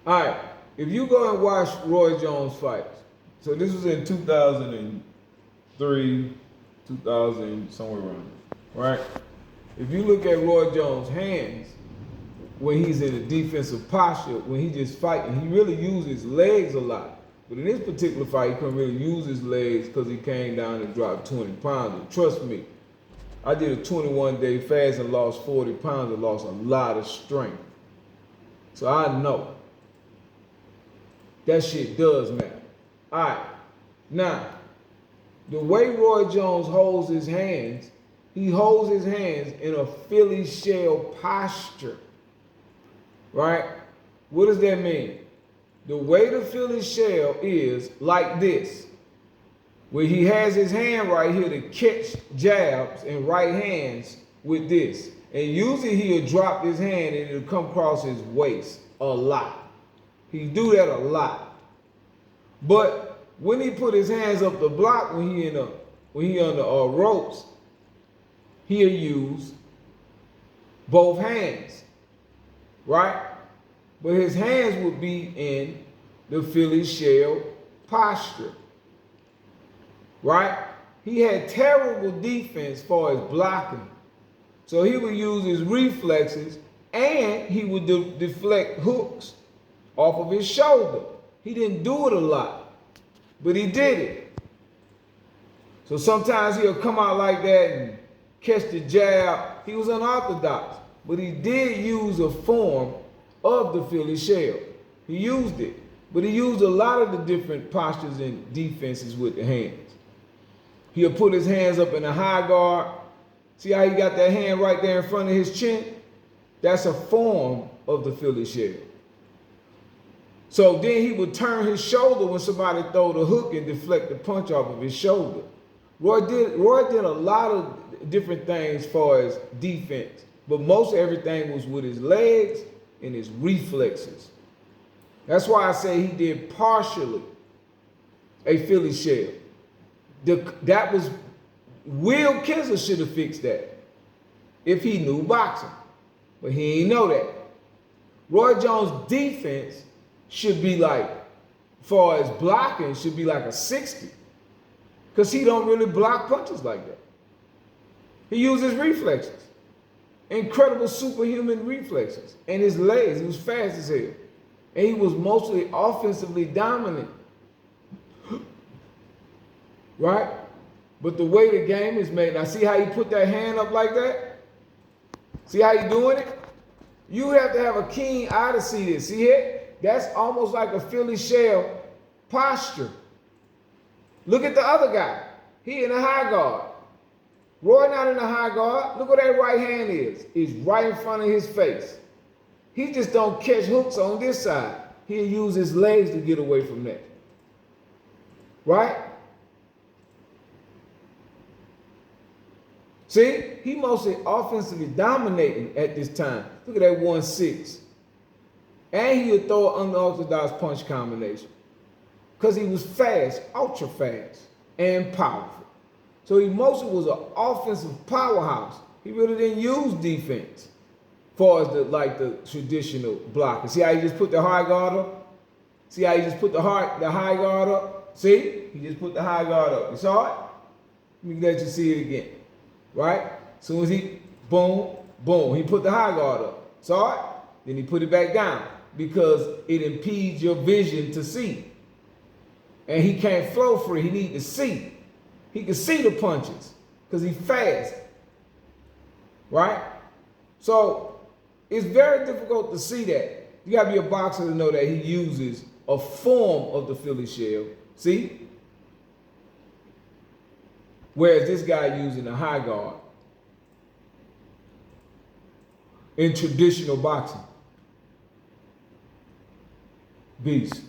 All right, if you go and watch Roy Jones fights, so this was in 2003, 2000, somewhere around there, right? If you look at Roy Jones' hands when he's in a defensive posture, when he just fighting, he really uses his legs a lot. But in this particular fight, he couldn't really use his legs because he came down and dropped 20 pounds. And trust me, I did a 21-day fast and lost 40 pounds and lost a lot of strength. So I know that shit does matter. All right, now, the way Roy Jones holds his hands, he holds his hands in a Philly shell posture, right? What does that mean? The way the Philly shell is like this, where he has his hand right here to catch jabs and right hands with this. And usually he'll drop his hand and it'll come across his waist a lot. He do that a lot. But when he put his hands up the block, when he on the ropes, he'll use both hands, right? But his hands would be in the Philly shell posture, right? He had terrible defense for his blocking. So he would use his reflexes and he would deflect hooks off of his shoulder. He didn't do it a lot, but he did it. So sometimes he'll come out like that and catch the jab. He was unorthodox, but he did use a form of the Philly shell. He used it, but he used a lot of the different postures and defenses with the hands. He'll put his hands up in a high guard. See how he got that hand right there in front of his chin? That's a form of the Philly shell. So then he would turn his shoulder when somebody throw the hook and deflect the punch off of his shoulder. Roy did a lot of different things for his defense, but most everything was with his legs and his reflexes. That's why I say he did partially a Philly shell. That was Will Kinsler should have fixed that if he knew boxing, but he ain't know that. Roy Jones' defense should be like, far as blocking, should be like a 60, because he don't really block punches like that. He uses reflexes, incredible superhuman reflexes, and his legs. He was fast as hell, and he was mostly offensively dominant, right? But the way the game is made, now see how he put that hand up like that? See how he doing it? You have to have a keen eye to see this. See it? That's almost like a Philly shell posture. Look at the other guy. He in a high guard. Roy not in a high guard. Look where that right hand is. It's right in front of his face. He just don't catch hooks on this side. He'll use his legs to get away from that. Right? See, he mostly offensively dominating at this time. Look at that 1-6. And he'll throw an unorthodox punch combination. Because he was fast, ultra fast, and powerful. So he mostly was an offensive powerhouse. He really didn't use defense as far as the traditional blocker. See how he just put the high guard up? See how he just put the high guard up? See? He just put the high guard up. You saw it? Let me let you see it again. Right? As soon as he, boom, boom, he put the high guard up. Saw it? Then he put it back down because it impedes your vision to see. And he can't flow free. He needs to see. He can see the punches because he's fast. Right? So it's very difficult to see that. You got to be a boxer to know that he uses a form of the Philly shell. See? Whereas this guy using a high guard in traditional boxing. Beast.